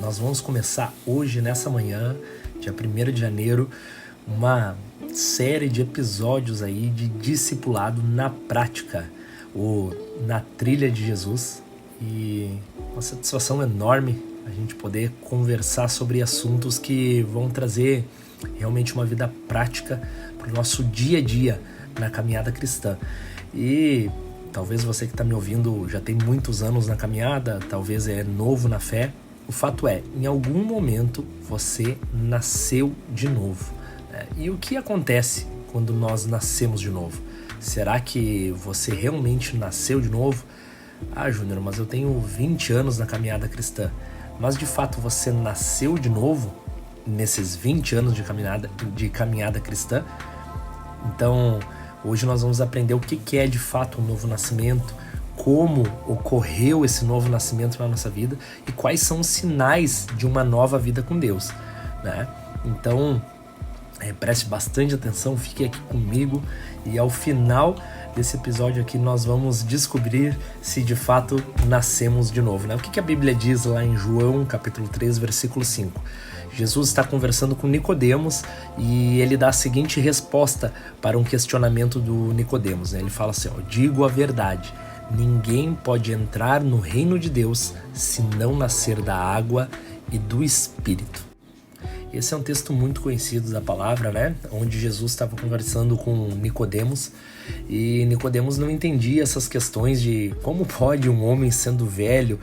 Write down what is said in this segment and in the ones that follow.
Nós vamos começar hoje, nessa manhã, dia 1º de janeiro, uma série de episódios aí de discipulado na prática, ou na trilha de Jesus. E uma satisfação enorme a gente poder conversar sobre assuntos que vão trazer realmente uma vida prática para o nosso dia a dia na caminhada cristã. E talvez você que está me ouvindo já tem muitos anos na caminhada, talvez é novo na fé. O fato é, em algum momento você nasceu de novo. E o que acontece quando nós nascemos de novo? Será que você realmente nasceu de novo? Ah, Júnior, mas eu tenho 20 anos na caminhada cristã. Mas de fato você nasceu de novo nesses 20 anos de caminhada cristã? Então, hoje nós vamos aprender o que é de fato um novo nascimento, como ocorreu esse novo nascimento na nossa vida e quais são os sinais de uma nova vida com Deus, né? Então, preste bastante atenção, fique aqui comigo e ao final desse episódio aqui nós vamos descobrir se de fato nascemos de novo, né? O que a Bíblia diz lá em João capítulo 3, versículo 5? Jesus está conversando com Nicodemos e ele dá a seguinte resposta para um questionamento do Nicodemos, né? Ele fala assim, digo a verdade, ninguém pode entrar no reino de Deus se não nascer da água e do Espírito. Esse é um texto muito conhecido da palavra, né? Onde Jesus estava conversando com Nicodemos e Nicodemos não entendia essas questões de como pode um homem sendo velho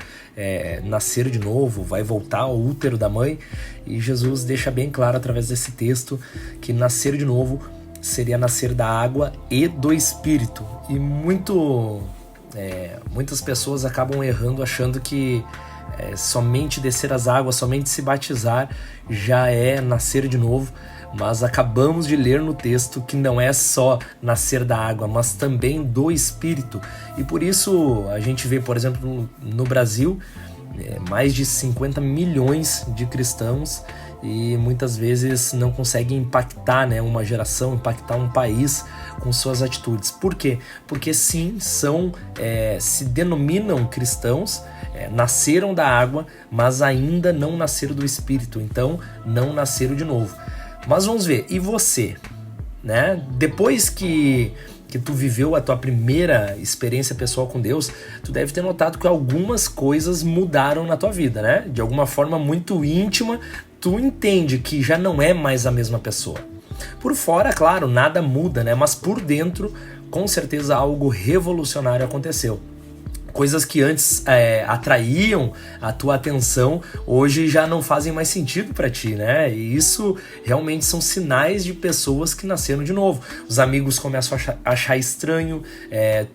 nascer de novo, vai voltar ao útero da mãe. E Jesus deixa bem claro através desse texto que nascer de novo seria nascer da água e do Espírito. E muitas pessoas acabam errando achando que somente descer as águas, somente se batizar já é nascer de novo, mas acabamos de ler no texto que não é só nascer da água, mas também do Espírito. E por isso a gente vê, por exemplo, no Brasil, mais de 50 milhões de cristãos e muitas vezes não conseguem impactar, né, uma geração, impactar um país com suas atitudes. Por quê? Porque sim, se denominam cristãos, nasceram da água, mas ainda não nasceram do Espírito, então não nasceram de novo. Mas vamos ver, e você? Né? Depois que tu viveu a tua primeira experiência pessoal com Deus, tu deve ter notado que algumas coisas mudaram na tua vida, né? De alguma forma muito íntima, tu entende que já não é mais a mesma pessoa. Por fora, claro, nada muda, né? Mas por dentro, com certeza algo revolucionário aconteceu. Coisas que antes atraíam a tua atenção, hoje já não fazem mais sentido para ti, né? E isso realmente são sinais de pessoas que nasceram de novo. Os amigos começam a achar estranho,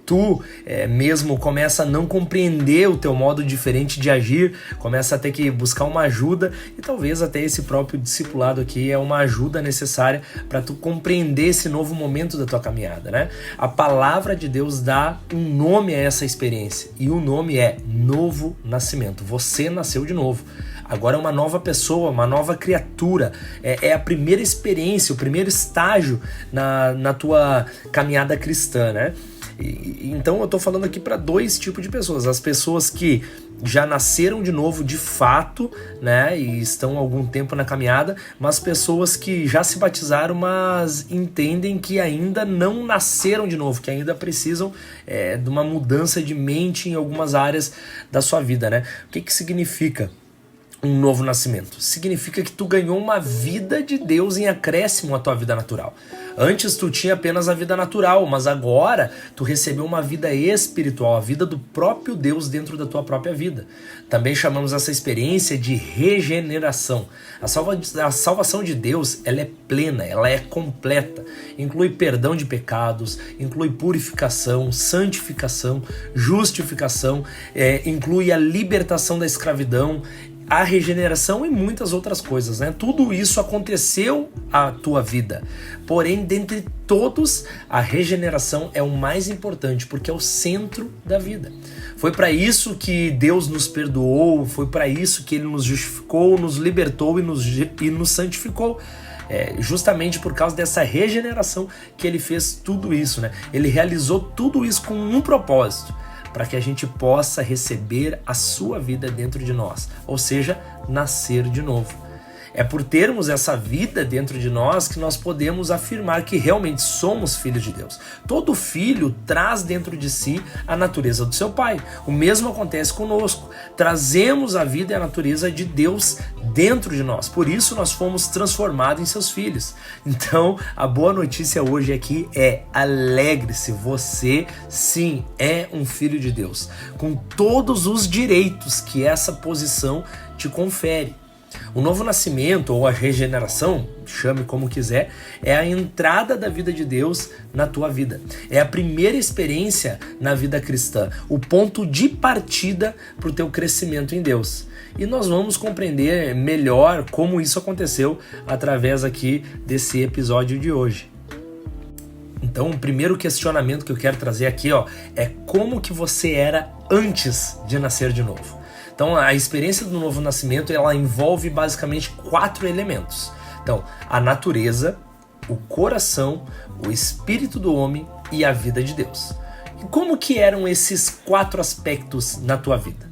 tu mesmo começa a não compreender o teu modo diferente de agir, começa a ter que buscar uma ajuda e talvez até esse próprio discipulado aqui é uma ajuda necessária para tu compreender esse novo momento da tua caminhada, né? A palavra de Deus dá um nome a essa experiência. E o nome é Novo Nascimento. Você nasceu de novo. Agora é uma nova pessoa, uma nova criatura. É a primeira experiência, o primeiro estágio na tua caminhada cristã, né? Então eu tô falando aqui para dois tipos de pessoas. As pessoas que já nasceram de novo de fato, né, e estão há algum tempo na caminhada, mas pessoas que já se batizaram, mas entendem que ainda não nasceram de novo, que ainda precisam de uma mudança de mente em algumas áreas da sua vida, né? O que significa um novo nascimento? Significa que tu ganhou uma vida de Deus em acréscimo à tua vida natural. Antes tu tinha apenas a vida natural, mas agora tu recebeu uma vida espiritual, a vida do próprio Deus dentro da tua própria vida. Também chamamos essa experiência de regeneração. A salvação de Deus, ela é plena, ela é completa. Inclui perdão de pecados, inclui purificação, santificação, justificação, inclui a libertação da escravidão, a regeneração e muitas outras coisas, né? Tudo isso aconteceu à tua vida. Porém, dentre todos, a regeneração é o mais importante, porque é o centro da vida. Foi para isso que Deus nos perdoou, foi para isso que Ele nos justificou, nos libertou e nos santificou. Justamente por causa dessa regeneração que Ele fez tudo isso, né? Ele realizou tudo isso com um propósito: para que a gente possa receber a sua vida dentro de nós, ou seja, nascer de novo. É por termos essa vida dentro de nós que nós podemos afirmar que realmente somos filhos de Deus. Todo filho traz dentro de si a natureza do seu pai. O mesmo acontece conosco. Trazemos a vida e a natureza de Deus dentro de nós. Por isso nós fomos transformados em seus filhos. Então, a boa notícia hoje aqui é: alegre-se, você sim é um filho de Deus, com todos os direitos que essa posição te confere. O novo nascimento, ou a regeneração, chame como quiser, é a entrada da vida de Deus na tua vida. É a primeira experiência na vida cristã, o ponto de partida para o teu crescimento em Deus. E nós vamos compreender melhor como isso aconteceu através aqui desse episódio de hoje. Então, o primeiro questionamento que eu quero trazer aqui, é como que você era antes de nascer de novo. Então, a experiência do novo nascimento, ela envolve basicamente 4 elementos. Então, a natureza, o coração, o espírito do homem e a vida de Deus. E como que eram esses 4 aspectos na tua vida?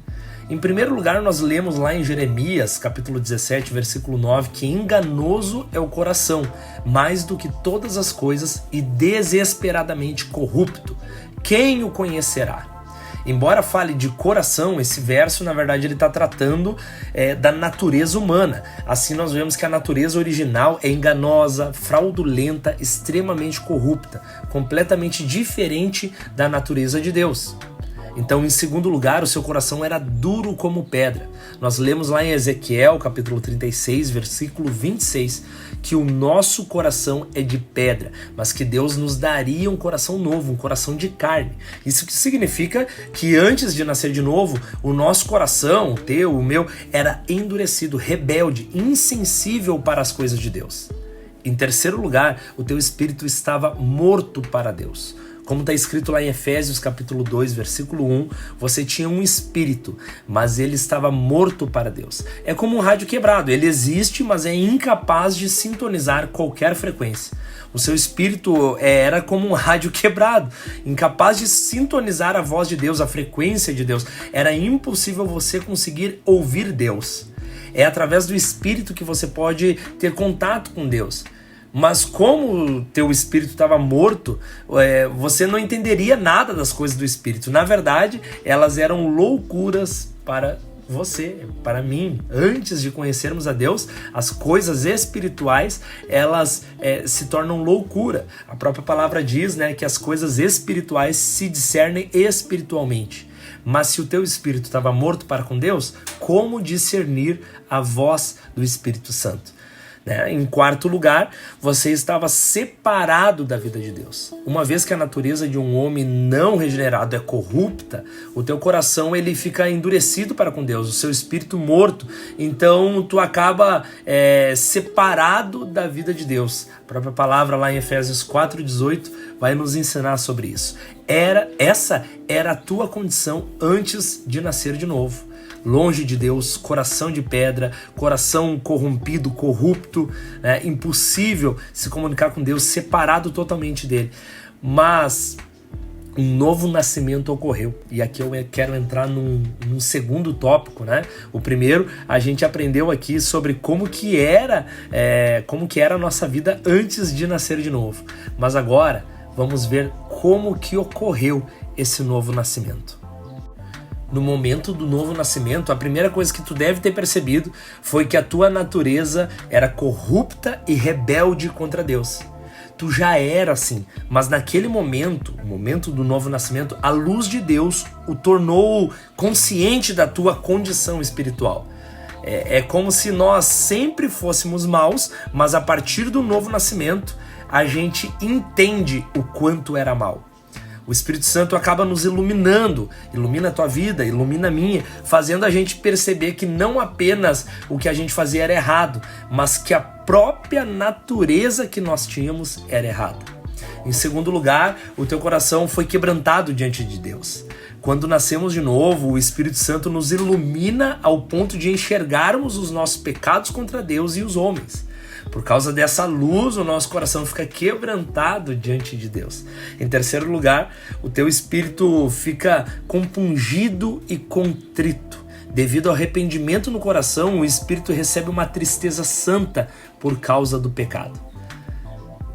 Em primeiro lugar, nós lemos lá em Jeremias, capítulo 17, versículo 9, que enganoso é o coração, mais do que todas as coisas, e desesperadamente corrupto. Quem o conhecerá? Embora fale de coração, esse verso, na verdade, ele está tratando da natureza humana. Assim, nós vemos que a natureza original é enganosa, fraudulenta, extremamente corrupta, completamente diferente da natureza de Deus. Então, em segundo lugar, o seu coração era duro como pedra. Nós lemos lá em Ezequiel, capítulo 36, versículo 26, que o nosso coração é de pedra, mas que Deus nos daria um coração novo, um coração de carne. Isso que significa que antes de nascer de novo, o nosso coração, o teu, o meu, era endurecido, rebelde, insensível para as coisas de Deus. Em terceiro lugar, o teu espírito estava morto para Deus. Como está escrito lá em Efésios capítulo 2, versículo 1, você tinha um espírito, mas ele estava morto para Deus. É como um rádio quebrado, ele existe, mas é incapaz de sintonizar qualquer frequência. O seu espírito era como um rádio quebrado, incapaz de sintonizar a voz de Deus, a frequência de Deus. Era impossível você conseguir ouvir Deus. É através do espírito que você pode ter contato com Deus. Mas como o teu espírito estava morto, você não entenderia nada das coisas do espírito. Na verdade, elas eram loucuras para você, para mim. Antes de conhecermos a Deus, as coisas espirituais, elas se tornam loucura. A própria palavra diz, que as coisas espirituais se discernem espiritualmente. Mas se o teu espírito estava morto para com Deus, como discernir a voz do Espírito Santo? Em quarto lugar, você estava separado da vida de Deus. Uma vez que a natureza de um homem não regenerado é corrupta, o teu coração ele fica endurecido para com Deus, o seu espírito morto. Então tu acaba separado da vida de Deus. A própria palavra lá em Efésios 4:18 vai nos ensinar sobre isso. Essa era a tua condição antes de nascer de novo. Longe de Deus, coração de pedra, coração corrompido, corrupto, impossível se comunicar com Deus, separado totalmente dele. Mas um novo nascimento ocorreu. E aqui eu quero entrar num segundo tópico, O primeiro, a gente aprendeu aqui sobre como que era a nossa vida antes de nascer de novo. Mas agora, vamos ver como que ocorreu esse novo nascimento. No momento do novo nascimento, a primeira coisa que tu deve ter percebido foi que a tua natureza era corrupta e rebelde contra Deus. Tu já era assim, mas naquele momento, o momento do novo nascimento, a luz de Deus o tornou consciente da tua condição espiritual. É como se nós sempre fôssemos maus, mas a partir do novo nascimento, a gente entende o quanto era mal. O Espírito Santo acaba nos iluminando, ilumina a tua vida, ilumina a minha, fazendo a gente perceber que não apenas o que a gente fazia era errado, mas que a própria natureza que nós tínhamos era errada. Em segundo lugar, o teu coração foi quebrantado diante de Deus. Quando nascemos de novo, o Espírito Santo nos ilumina ao ponto de enxergarmos os nossos pecados contra Deus e os homens. Por causa dessa luz, o nosso coração fica quebrantado diante de Deus. Em terceiro lugar, o teu espírito fica compungido e contrito. Devido ao arrependimento no coração, o espírito recebe uma tristeza santa por causa do pecado.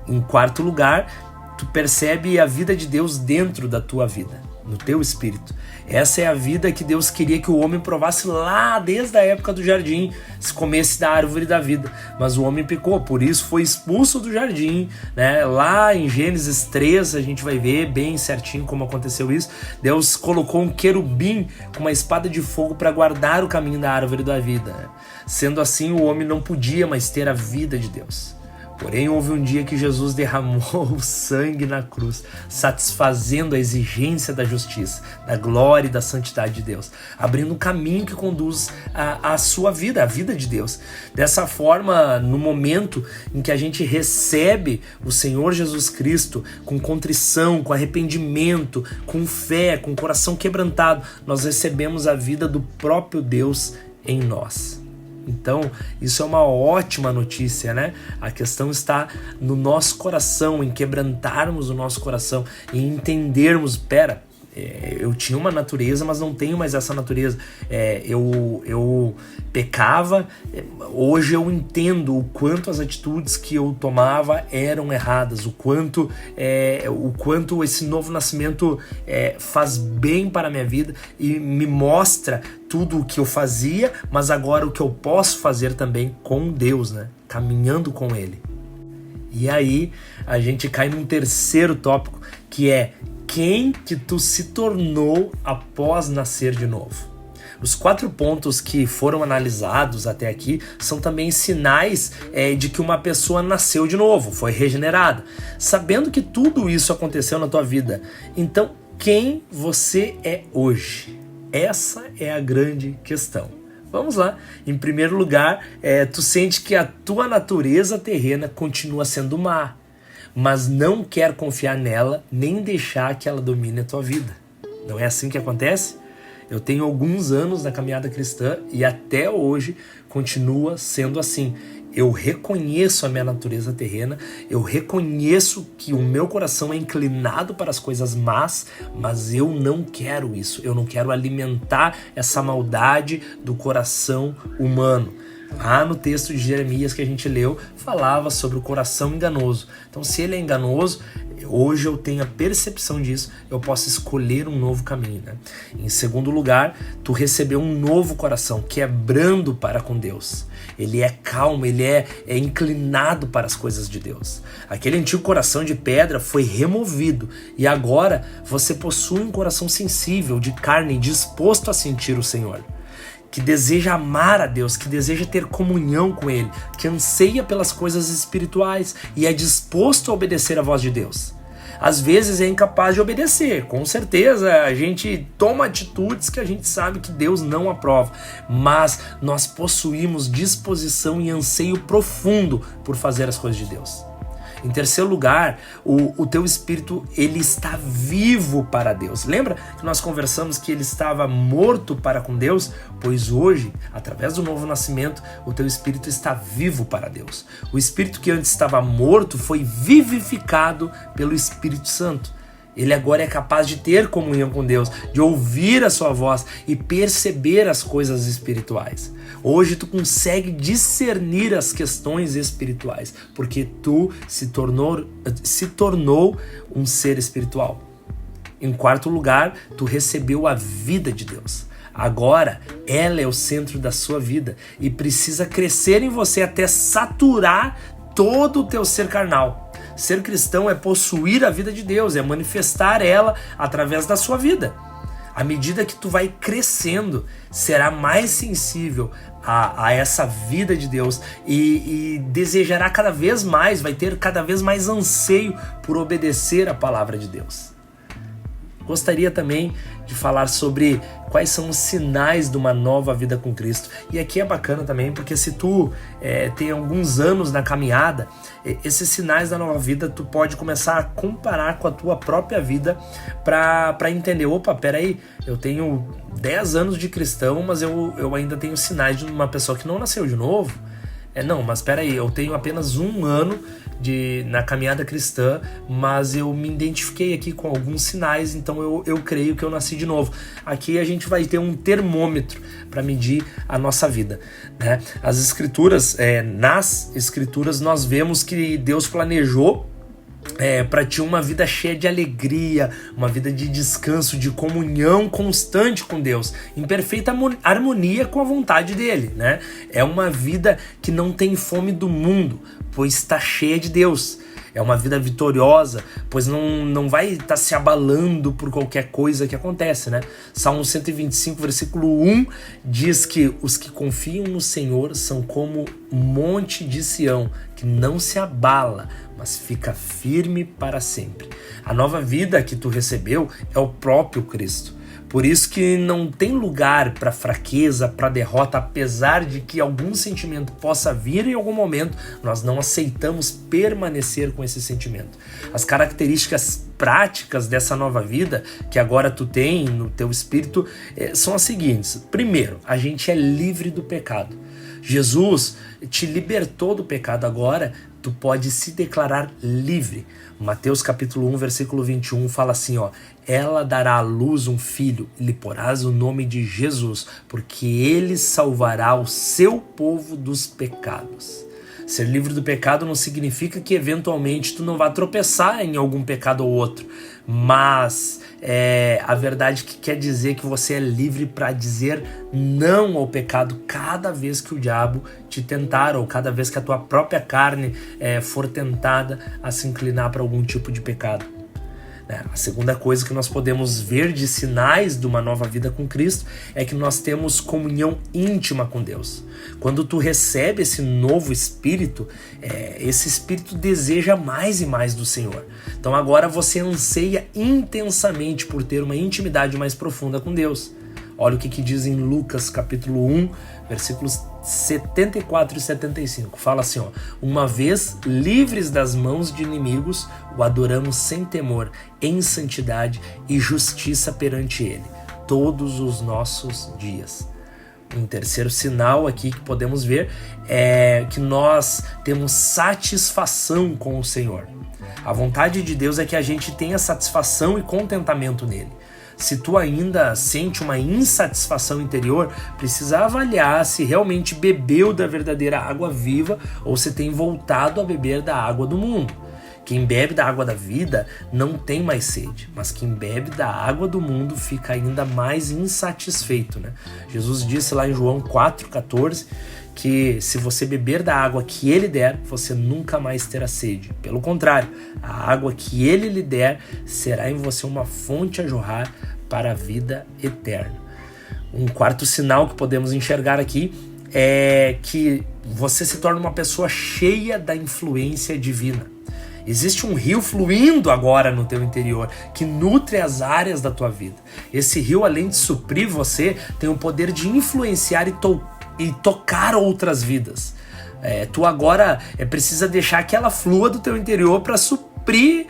Em quarto lugar, tu percebe a vida de Deus dentro da tua vida, no teu espírito. Essa é a vida que Deus queria que o homem provasse lá desde a época do jardim, se comesse da árvore da vida. Mas o homem pecou, por isso foi expulso do jardim, né? Lá em Gênesis 3 a gente vai ver bem certinho como aconteceu isso. Deus colocou um querubim com uma espada de fogo para guardar o caminho da árvore da vida, né? Sendo assim, o homem não podia mais ter a vida de Deus. Porém, houve um dia que Jesus derramou o sangue na cruz, satisfazendo a exigência da justiça, da glória e da santidade de Deus, abrindo um caminho que conduz à sua vida, à vida de Deus. Dessa forma, no momento em que a gente recebe o Senhor Jesus Cristo com contrição, com arrependimento, com fé, com coração quebrantado, nós recebemos a vida do próprio Deus em nós. Então, isso é uma ótima notícia, né? A questão está no nosso coração, em quebrantarmos o nosso coração, em entendermos, eu tinha uma natureza, mas não tenho mais essa natureza. Eu pecava, hoje eu entendo o quanto as atitudes que eu tomava eram erradas, o quanto esse novo nascimento faz bem para a minha vida e me mostra tudo o que eu fazia, mas agora o que eu posso fazer também com Deus, né? Caminhando com Ele. E aí a gente cai num terceiro tópico, que é quem que tu se tornou após nascer de novo. Os 4 pontos que foram analisados até aqui são também sinais de que uma pessoa nasceu de novo, foi regenerada. Sabendo que tudo isso aconteceu na tua vida, então quem você é hoje? Essa é a grande questão. Vamos lá. Em primeiro lugar, tu sente que a tua natureza terrena continua sendo má, mas não quer confiar nela nem deixar que ela domine a tua vida. Não é assim que acontece? Eu tenho alguns anos na caminhada cristã e até hoje continua sendo assim. Eu reconheço a minha natureza terrena, eu reconheço que o meu coração é inclinado para as coisas más, mas eu não quero isso, eu não quero alimentar essa maldade do coração humano. Lá no texto de Jeremias que a gente leu, falava sobre o coração enganoso. Então, se ele é enganoso, hoje eu tenho a percepção disso, eu posso escolher um novo caminho, né? Em segundo lugar, tu recebeu um novo coração, que é brando para com Deus. Ele é calmo, ele é inclinado para as coisas de Deus. Aquele antigo coração de pedra foi removido e agora você possui um coração sensível, de carne, disposto a sentir o Senhor, que deseja amar a Deus, que deseja ter comunhão com Ele, que anseia pelas coisas espirituais e é disposto a obedecer à voz de Deus. Às vezes é incapaz de obedecer, com certeza a gente toma atitudes que a gente sabe que Deus não aprova, mas nós possuímos disposição e anseio profundo por fazer as coisas de Deus. Em terceiro lugar, o teu espírito, ele está vivo para Deus. Lembra que nós conversamos que ele estava morto para com Deus? Pois hoje, através do novo nascimento, o teu espírito está vivo para Deus. O espírito que antes estava morto foi vivificado pelo Espírito Santo. Ele agora é capaz de ter comunhão com Deus, de ouvir a sua voz e perceber as coisas espirituais. Hoje tu consegue discernir as questões espirituais, porque tu se tornou um ser espiritual. Em quarto lugar, tu recebeu a vida de Deus. Agora, ela é o centro da sua vida e precisa crescer em você até saturar todo o teu ser carnal. Ser cristão é possuir a vida de Deus, é manifestar ela através da sua vida. À medida que tu vai crescendo, será mais sensível a essa vida de Deus e desejará cada vez mais, vai ter cada vez mais anseio por obedecer a palavra de Deus. Gostaria também de falar sobre quais são os sinais de uma nova vida com Cristo. E aqui é bacana também, porque se tu tem alguns anos na caminhada, esses sinais da nova vida tu pode começar a comparar com a tua própria vida para entender, opa, peraí, eu tenho 10 anos de cristão, mas eu ainda tenho sinais de uma pessoa que não nasceu de novo. Não, mas espera aí, eu tenho apenas 1 ano na caminhada cristã, mas eu me identifiquei aqui com alguns sinais, então eu creio que eu nasci de novo. Aqui a gente vai ter um termômetro para medir a nossa vida, né? As escrituras, nas escrituras nós vemos que Deus planejou para ti uma vida cheia de alegria, uma vida de descanso, de comunhão constante com Deus, em perfeita harmonia com a vontade dele, né? É uma vida que não tem fome do mundo, pois está cheia de Deus. É uma vida vitoriosa, pois não vai estar se abalando por qualquer coisa que acontece, né? Salmo 125, versículo 1 diz que os que confiam no Senhor são como monte de Sião, que não se abala, mas fica firme para sempre. A nova vida que tu recebeu é o próprio Cristo. Por isso que não tem lugar para fraqueza, para derrota, apesar de que algum sentimento possa vir em algum momento, nós não aceitamos permanecer com esse sentimento. As características práticas dessa nova vida que agora tu tem no teu espírito são as seguintes. Primeiro, a gente é livre do pecado. Jesus te libertou do pecado, agora tu pode se declarar livre. Mateus capítulo 1, versículo 21 fala assim, ela dará à luz um filho e lhe porás o nome de Jesus, porque ele salvará o seu povo dos pecados. Ser livre do pecado não significa que eventualmente tu não vai tropeçar em algum pecado ou outro, mas a verdade que quer dizer que você é livre para dizer não ao pecado cada vez que o diabo te tentar, ou cada vez que a tua própria carne for tentada a se inclinar para algum tipo de pecado. A segunda coisa que nós podemos ver de sinais de uma nova vida com Cristo é que nós temos comunhão íntima com Deus. Quando tu recebe esse novo Espírito, esse Espírito deseja mais e mais do Senhor. Então agora você anseia intensamente por ter uma intimidade mais profunda com Deus. Olha o que diz em Lucas capítulo 1, versículos 74 e 75. Fala assim, uma vez livres das mãos de inimigos, o adoramos sem temor, em santidade e justiça perante ele, todos os nossos dias. Um terceiro sinal aqui que podemos ver é que nós temos satisfação com o Senhor. A vontade de Deus é que a gente tenha satisfação e contentamento nele. Se tu ainda sente uma insatisfação interior, precisa avaliar se realmente bebeu da verdadeira água viva ou se tem voltado a beber da água do mundo. Quem bebe da água da vida não tem mais sede, mas quem bebe da água do mundo fica ainda mais insatisfeito, né? Jesus disse lá em João 4,14 que se você beber da água que ele der, você nunca mais terá sede. Pelo contrário, a água que ele lhe der será em você uma fonte a jorrar para a vida eterna. Um quarto sinal que podemos enxergar aqui é que você se torna uma pessoa cheia da influência divina. Existe um rio fluindo agora no teu interior que nutre as áreas da tua vida. Esse rio, além de suprir você, tem o poder de influenciar e tocar outras vidas. Tu agora precisa deixar que ela flua do teu interior para suprir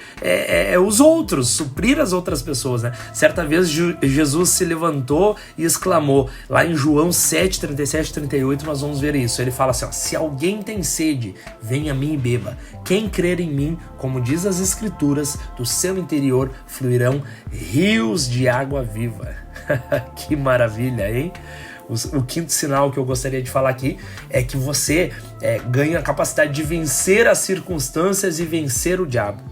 os outros, suprir as outras pessoas, né? Certa vez Jesus se levantou e exclamou, lá em João 7, 37 e 38 nós vamos ver isso. Ele fala assim, se alguém tem sede, venha a mim e beba. Quem crer em mim, como diz as escrituras, do seu interior fluirão rios de água viva. Que maravilha, hein? O quinto sinal que eu gostaria de falar aqui é que você ganha a capacidade de vencer as circunstâncias e vencer o diabo.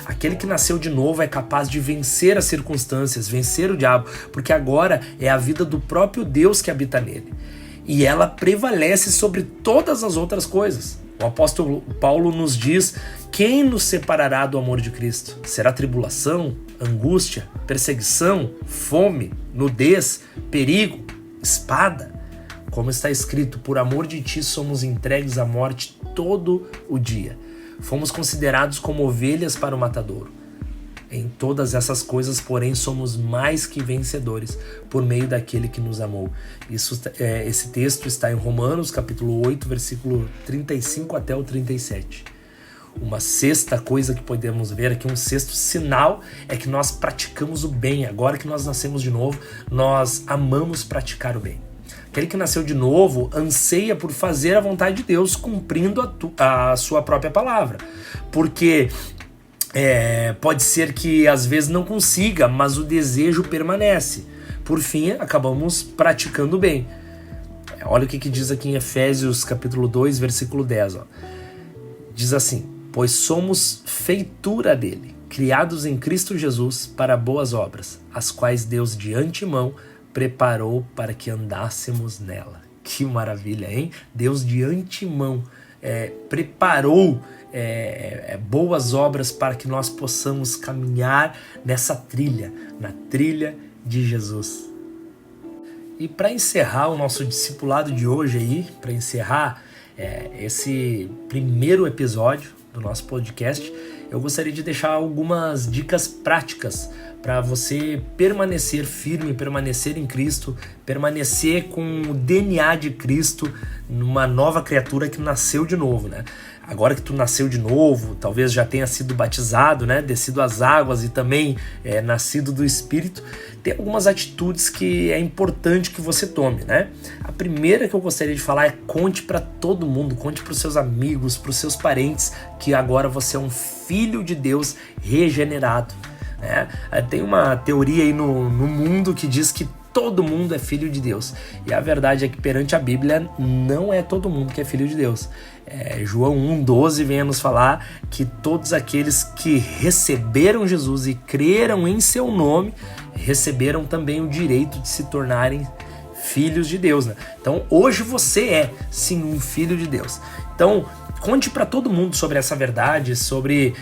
Aquele que nasceu de novo é capaz de vencer as circunstâncias, vencer o diabo, porque agora é a vida do próprio Deus que habita nele. E ela prevalece sobre todas as outras coisas. O apóstolo Paulo nos diz: quem nos separará do amor de Cristo? Será tribulação, angústia, perseguição, fome, nudez, perigo, espada? Como está escrito, por amor de ti somos entregues à morte todo o dia. Fomos considerados como ovelhas para o matadouro. Em todas essas coisas, porém, somos mais que vencedores por meio daquele que nos amou. Esse texto está em Romanos, capítulo 8, versículo 35 até o 37. Uma sexta coisa que podemos ver aqui, um sexto sinal, é que nós praticamos o bem. Agora que nós nascemos de novo, nós amamos praticar o bem. Aquele que nasceu de novo anseia por fazer a vontade de Deus, cumprindo a sua própria palavra. Porque pode ser que às vezes não consiga, mas o desejo permanece. Por fim, acabamos praticando bem. Olha o que diz aqui em Efésios capítulo 2, versículo 10. Diz assim: pois somos feitura dele, criados em Cristo Jesus para boas obras, as quais Deus de antemão preparou para que andássemos nela. Que maravilha, hein? Deus de antemão preparou boas obras para que nós possamos caminhar nessa trilha, na trilha de Jesus. E para encerrar o nosso discipulado de hoje aí, para encerrar esse primeiro episódio do nosso podcast, eu gostaria de deixar algumas dicas práticas para você permanecer firme, permanecer em Cristo, permanecer com o DNA de Cristo numa nova criatura que nasceu de novo, né? Agora que tu nasceu de novo, talvez já tenha sido batizado, né? Descido às águas e também nascido do Espírito, tem algumas atitudes que é importante que você tome, né? A primeira que eu gostaria de falar é: conte para todo mundo, conte para os seus amigos, para os seus parentes, que agora você é um filho de Deus regenerado. Tem uma teoria aí no mundo que diz que todo mundo é filho de Deus. E a verdade é que perante a Bíblia não é todo mundo que é filho de Deus. João 1,12 vem a nos falar que todos aqueles que receberam Jesus e creram em seu nome, receberam também o direito de se tornarem filhos de Deus, né? Então hoje você é sim um filho de Deus. Então conte para todo mundo sobre essa verdade, sobre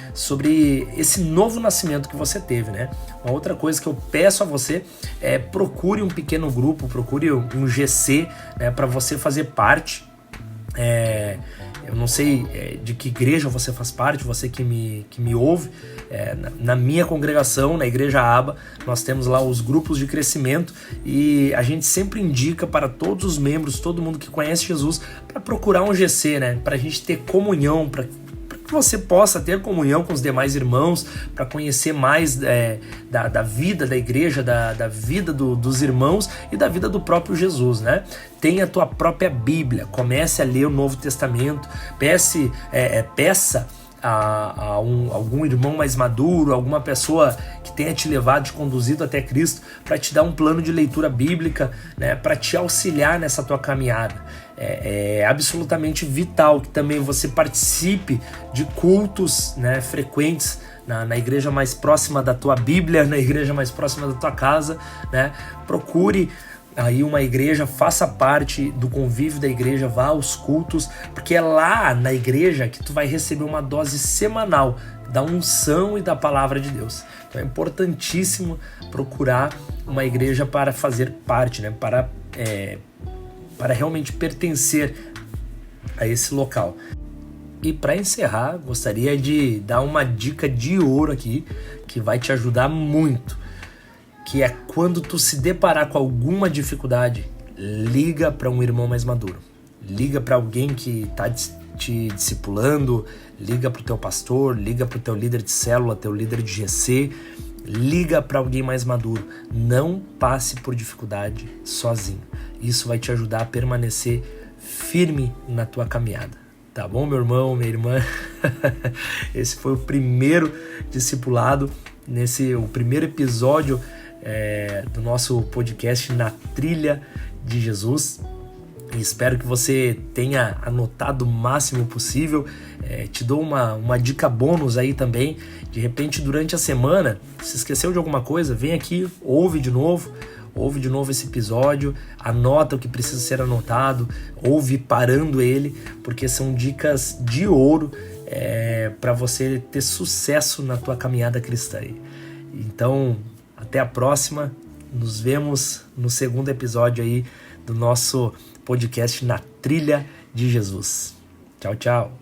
esse novo nascimento que você teve, né? Uma outra coisa que eu peço a você é: procure um pequeno grupo, procure um GC, né, para você fazer parte. Eu não sei de que igreja você faz parte, você que me ouve. Na minha congregação, na Igreja Aba, nós temos lá os grupos de crescimento e a gente sempre indica para todos os membros, todo mundo que conhece Jesus, para procurar um GC, né? Para a gente ter comunhão, para que você possa ter comunhão com os demais irmãos, para conhecer mais da vida da igreja, da vida dos irmãos e da vida do próprio Jesus, né? Tenha a tua própria Bíblia, comece a ler o Novo Testamento, peça a algum irmão mais maduro, alguma pessoa que tenha te levado, te conduzido até Cristo, para te dar um plano de leitura bíblica, né, para te auxiliar nessa tua caminhada. É absolutamente vital que também você participe de cultos, né, frequentes na igreja mais próxima da tua Bíblia, na igreja mais próxima da tua casa, né? Procure aí uma igreja, faça parte do convívio da igreja, vá aos cultos, porque é lá na igreja que tu vai receber uma dose semanal da unção e da palavra de Deus. Então é importantíssimo procurar uma igreja para fazer parte, né? Para realmente pertencer a esse local. E para encerrar, gostaria de dar uma dica de ouro aqui, que vai te ajudar muito, que é: quando tu se deparar com alguma dificuldade, liga para um irmão mais maduro. Liga para alguém que está te discipulando, liga para o teu pastor, liga para o teu líder de célula, teu líder de GC, liga para alguém mais maduro. Não passe por dificuldade sozinho. Isso vai te ajudar a permanecer firme na tua caminhada. Tá bom, meu irmão, minha irmã? Esse foi o primeiro discipulado, o primeiro episódio do nosso podcast Na Trilha de Jesus. E espero que você tenha anotado o máximo possível. Te dou uma dica bônus aí também. De repente, durante a semana, se esqueceu de alguma coisa, vem aqui, ouve de novo esse episódio, anota o que precisa ser anotado, ouve parando ele, porque são dicas de ouro para você ter sucesso na tua caminhada cristã. Então, até a próxima, nos vemos no segundo episódio aí do nosso podcast Na Trilha de Jesus. Tchau, tchau.